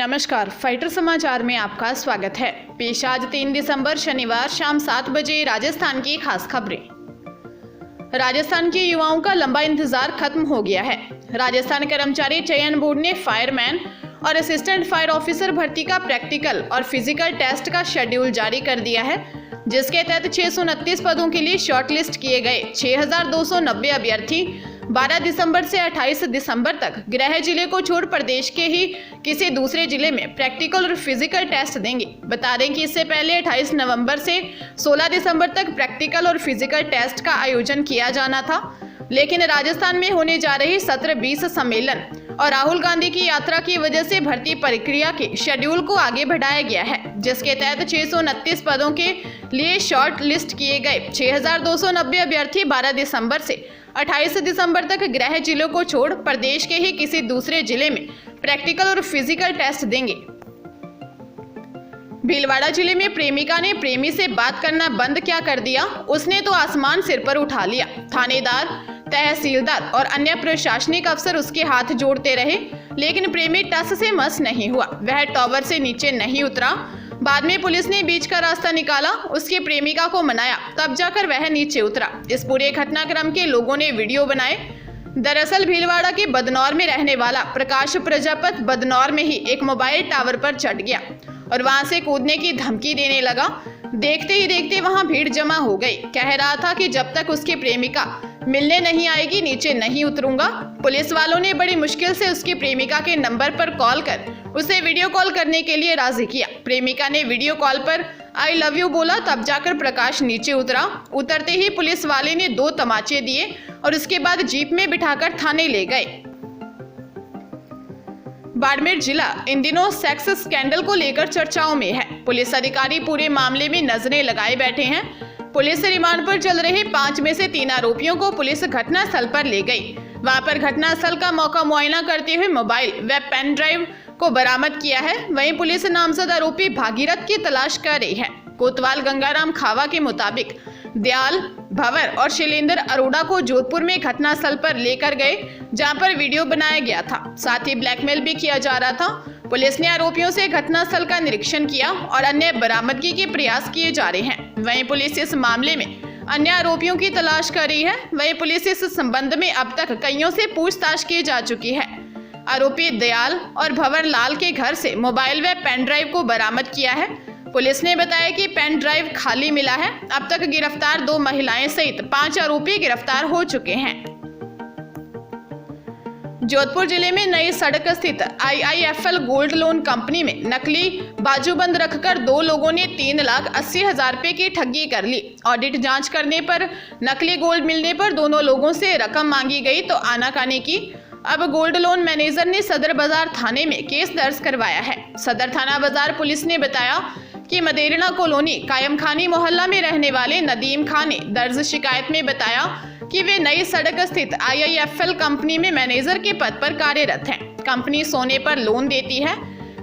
नमस्कार, फाइटर समाचार में आपका स्वागत है। पेश आज 3 दिसंबर शनिवार शाम 7 बजे राजस्थान की खास खबरें। राजस्थान के युवाओं का लंबा इंतजार खत्म हो गया है। राजस्थान कर्मचारी चयन बोर्ड ने फायरमैन और असिस्टेंट फायर ऑफिसर भर्ती का प्रैक्टिकल और फिजिकल टेस्ट का शेड्यूल जारी कर दिया है, जिसके तहत 629 पदों के लिए शॉर्टलिस्ट किए गए 6290 अभ्यर्थी 12 दिसंबर से 28 दिसंबर तक गृह जिले को छोड़ प्रदेश के ही किसी दूसरे जिले में प्रैक्टिकल और फिजिकल टेस्ट देंगे। बता दें कि इससे पहले 28 नवंबर से 16 दिसंबर तक प्रैक्टिकल और फिजिकल टेस्ट का आयोजन किया जाना था, लेकिन राजस्थान में होने जा रही 17-20 सम्मेलन और राहुल गांधी की यात्रा की वजह से भर्ती प्रक्रिया के शेड्यूल को आगे बढ़ाया गया है, जिसके तहत 629 पदों के लिए शॉर्ट लिस्ट किए गए 6290 अभ्यर्थी 12 दिसंबर से 28 दिसंबर तक गृह जिलों को छोड़ प्रदेश के ही किसी दूसरे जिले में प्रैक्टिकल और फिजिकल टेस्ट देंगे। भीलवाड़ा जिले में प्रेमिका ने प्रेमी से बात करना बंद क्या कर दिया, उसने तो आसमान सिर पर उठा लिया। थानेदार, तहसीलदार और अन्य प्रशासनिक अफसर उसके हाथ जोड़ते रहे, लेकिन प्रेमी टस से मस नहीं हुआ। वह टॉवर से नीचे नहीं उतरा। बाद में पुलिस ने बीच का रास्ता निकाला, उसकी प्रेमिका को मनाया, तब जाकर वह नीचे उतरा। इस पूरे घटनाक्रम के लोगों ने वीडियो बनाए। दरअसल भीलवाड़ा के बदनौर में रहने वाला प्रकाश प्रजापत बदनौर में ही एक मोबाइल टावर पर चढ़ गया और वहां से कूदने की धमकी देने लगा। देखते ही देखते वहां भीड़ जमा हो गई। कह रहा था कि जब तक उसकी प्रेमिका मिलने नहीं आएगी नीचे नहीं उतरूंगा। पुलिस वालों ने बड़ी मुश्किल से उसकी प्रेमिका के नंबर पर कॉल कर उसे वीडियो कॉल करने के लिए राजी किया। प्रेमिका ने वीडियो कॉल पर आई लव यू बोला, तब जाकर प्रकाश नीचे उतरा। उतरते ही पुलिस वाले ने 2 तमाचे दिए और उसके बाद जीप में बिठाकर थाने ले गए। बाड़मेर जिला इन दिनों सेक्स स्कैंडल को लेकर चर्चाओं में है। पुलिस अधिकारी पूरे मामले में नजरें लगाए बैठे हैं। पुलिस रिमांड पर चल रहे 5 में से 3 आरोपियों को पुलिस घटनास्थल पर ले गई। वहां पर घटनास्थल का मौका मुआयना करते हुए मोबाइल व पेन ड्राइव को बरामद किया है। वहीं पुलिस नामजद आरोपी भागीरथ की तलाश कर रही है। कोतवाल गंगाराम खावा के मुताबिक दयाल, भंवर और शैलेंद्र अरोड़ा को जोधपुर में घटनास्थल पर लेकर गए, जहां पर वीडियो बनाया गया था। साथ ही ब्लैकमेल भी किया जा रहा था। पुलिस ने आरोपियों से घटनास्थल का निरीक्षण किया और अन्य बरामदगी के प्रयास किए जा रहे हैं। वहीं पुलिस इस मामले में अन्य आरोपियों की तलाश कर रही है। वहीं पुलिस इस संबंध में अब तक कईयों से पूछताछ की जा चुकी है। आरोपी दयाल और भंवर लाल के घर से मोबाइल व पेन ड्राइव को बरामद किया है। पुलिस ने बताया कि पेन ड्राइव खाली मिला है। अब तक गिरफ्तार 2 महिलाएं सहित 5 आरोपी गिरफ्तार हो चुके हैं। जोधपुर जिले में नई सड़क स्थित IIFL गोल्ड लोन कंपनी में नकली बाजूबंद रखकर 2 लोगों ने 3,80,000 रुपए की ठगी कर ली। ऑडिट जांच करने पर नकली गोल्ड मिलने पर दोनों लोगों से रकम मांगी गई तो आनाकानी की। अब गोल्ड लोन मैनेजर ने सदर बाजार थाने में केस दर्ज करवाया है। सदर थाना बाजार पुलिस ने बताया कि मदेरना कॉलोनी कायम खानी मोहल्ला में रहने वाले नदीम खान ने दर्ज शिकायत में बताया कि वे नई सड़क स्थित IIFL कंपनी में मैनेजर के पद पर कार्यरत हैं। कंपनी सोने पर लोन देती है।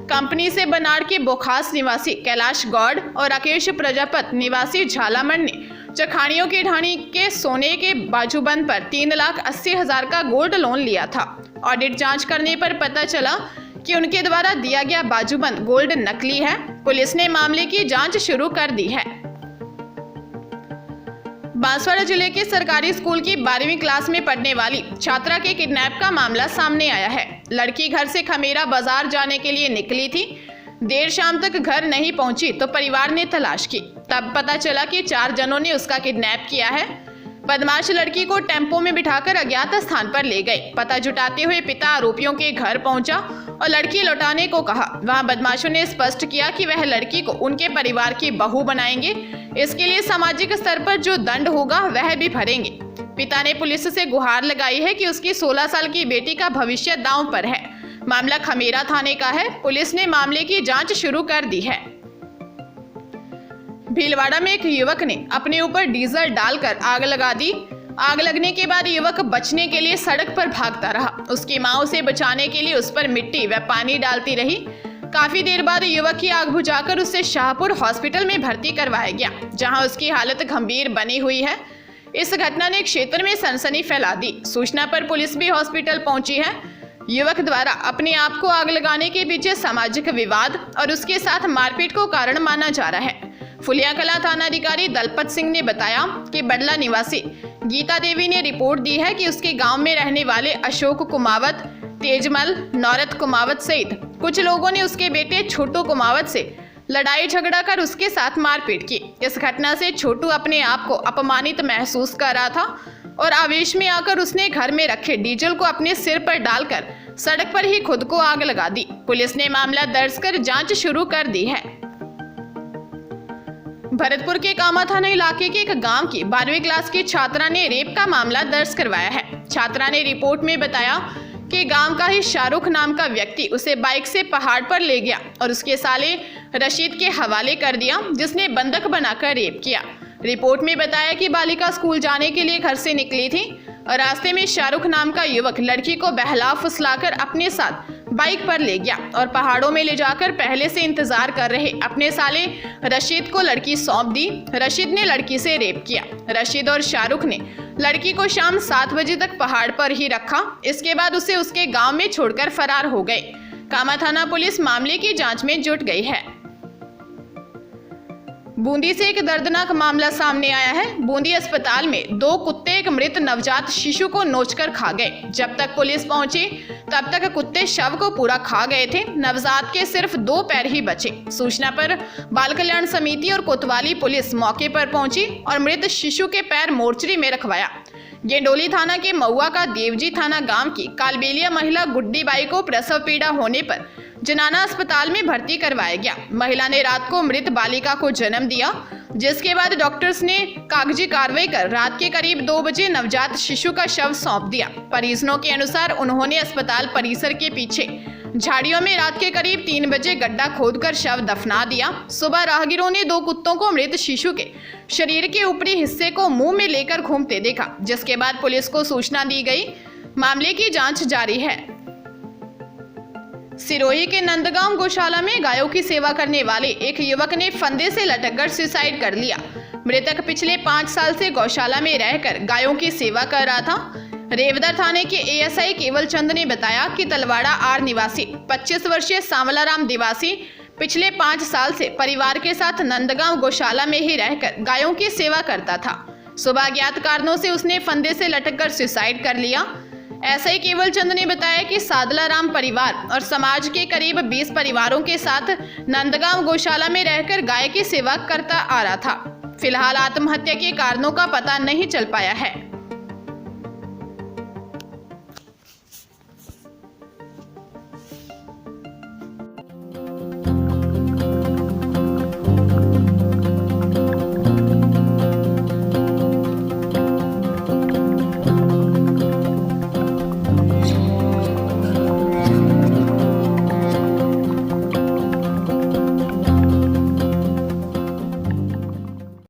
कंपनी से बनाड़ के बोखास निवासी कैलाश गौड़ और राकेश प्रजापत निवासी झालामण ने चखानियों की ढाणी के सोने के बाजूबंद पर 3,80,000 का गोल्ड लोन लिया था। ऑडिट जांच करने पर पता चला कि उनके द्वारा दिया गया बाजूबंद गोल्ड नकली है। पुलिस ने मामले की जांच शुरू कर दी है। बांसवाड़ा जिले के सरकारी स्कूल की 12वीं क्लास में पढ़ने वाली छात्रा के किडनैप का मामला सामने आया है। लड़की घर से खमेरा बाजार जाने के लिए निकली थी। देर शाम तक घर नहीं पहुंची तो परिवार ने तलाश की। तब पता चला कि 4 जनों ने उसका किडनैप किया है। बदमाश लड़की को टेम्पो में बिठाकर अज्ञात स्थान पर ले गए। पता जुटाते हुए पिता आरोपियों के घर पहुंचा और लड़की लौटाने को कहा। वहां बदमाशों ने स्पष्ट किया कि वह लड़की को उनके परिवार की बहू बनाएंगे। इसके लिए सामाजिक स्तर पर जो दंड होगा वह भी भरेंगे। पिता ने पुलिस से गुहार लगाई है कि उसकी 16 साल की बेटी का भविष्य दांव पर है। मामला खमेरा थाने का है। पुलिस ने मामले की जांच शुरू कर दी है। भीलवाड़ा में एक युवक ने अपने ऊपर डीजल डालकर आग लगा दी। आग लगने के बाद युवक बचने के लिए सड़क पर भागता रहा। उसकी मां उसे बचाने के लिए उस पर मिट्टी व पानी डालती रही। काफी देर बाद युवक की आग बुझाकर उसे शाहपुर हॉस्पिटल में भर्ती करवाया गया, जहां उसकी हालत गंभीर बनी हुई है। इस घटना ने क्षेत्र में सनसनी फैला दी। सूचना पर पुलिस भी हॉस्पिटल पहुंची है। युवक द्वारा अपने आप को आग लगाने के पीछे सामाजिक विवाद और उसके साथ मारपीट को कारण माना जा रहा है। फुलिया कला थानाधिकारी दलपत सिंह ने बताया कि बडला निवासी गीता देवी ने रिपोर्ट दी है कि उसके गांव में रहने वाले अशोक कुमावत, तेजमल, नौरत कुमावत सहित कुछ लोगों ने उसके बेटे छोटू कुमावत से लड़ाई झगड़ा कर उसके साथ मारपीट की। इस घटना से छोटू अपने आप को अपमानित महसूस कर रहा था और आवेश में आकर उसने घर में रखे डीजल को अपने सिर पर डालकर सड़क पर ही खुद को आग लगा दी। पुलिस ने मामला दर्ज कर जांच शुरू कर दी है। भरतपुर के कामा थाना इलाके के एक गांव की 12वीं क्लास की छात्रा ने रेप का मामला दर्ज करवाया है। छात्रा ने रिपोर्ट में बताया कि गांव का ही शाहरुख नाम का व्यक्ति उसे बाइक से पहाड़ पर ले गया और उसके साले रशीद के हवाले कर दिया, जिसने बंधक बनाकर रेप किया। रिपोर्ट में बताया कि बालिका स्कूल जाने के लिए घर से निकली थी और रास्ते में शाहरुख नाम का युवक लड़की को बहला फुसलाकर अपने साथ बाइक पर ले गया और पहाड़ों में ले जाकर पहले से इंतजार कर रहे अपने साले रशीद को लड़की सौंप दी। रशीद ने लड़की से रेप किया। रशीद और शाहरुख ने लड़की को शाम 7 बजे तक पहाड़ पर ही रखा। इसके बाद उसे उसके गांव में छोड़कर फरार हो गए। कामा थाना पुलिस मामले की जांच में जुट गई है। बूंदी से एक दर्दनाक मामला सामने आया है। बूंदी अस्पताल में 2 कुत्ते एक मृत नवजात शिशु को नोचकर खा गए। जब तक पुलिस पहुंची तब तक कुत्ते शव को पूरा खा गए थे। नवजात के सिर्फ 2 पैर ही बचे। सूचना पर बाल कल्याण समिति और कोतवाली पुलिस मौके पर पहुंची और मृत शिशु के पैर मोर्चरी में रखवाया। गेंडोली थाना के महुआ का देवजी थाना गांव की कालबेलिया महिला गुड्डी बाई को प्रसव पीड़ा होने पर जनाना अस्पताल में भर्ती करवाया गया। महिला ने रात को मृत बालिका को जन्म दिया, जिसके बाद डॉक्टर्स ने कागजी कार्रवाई कर रात के करीब 2 बजे नवजात शिशु का शव सौंप दिया। परिजनों के अनुसार उन्होंने अस्पताल परिसर के पीछे झाड़ियों में रात के करीब 3 बजे गड्ढा खोदकर शव दफना दिया। सुबह राहगीरों ने 2 कुत्तों को मृत शिशु के शरीर के ऊपरी हिस्से को मुंह में लेकर घूमते देखा, जिसके बाद पुलिस को सूचना दी गई। मामले की जांच जारी है। सिरोही के नंदगांव गौशाला में गायों की सेवा करने वाले एक युवक ने फंदे से लटककर सुसाइड कर लिया। मृतक पिछले 5 साल से गौशाला में रहकर गायों की सेवा कर रहा था। रेवदर थाने के एएसआई केवल चंद ने बताया कि तलवाड़ा आर निवासी 25 वर्षीय सांवलाराम दिवासी पिछले 5 साल से परिवार के साथ नंदगांव गौशाला में ही रहकर गायों की सेवा करता था। सुबह अज्ञात कारणों से उसने फंदे से लटककर सुसाइड कर लिया। ऐसा ही केवल चंद ने बताया कि सादलाराम परिवार और समाज के करीब 20 परिवारों के साथ नंदगांव गौशाला में रहकर गाय की सेवा करता आ रहा था। फिलहाल आत्महत्या के कारणों का पता नहीं चल पाया है।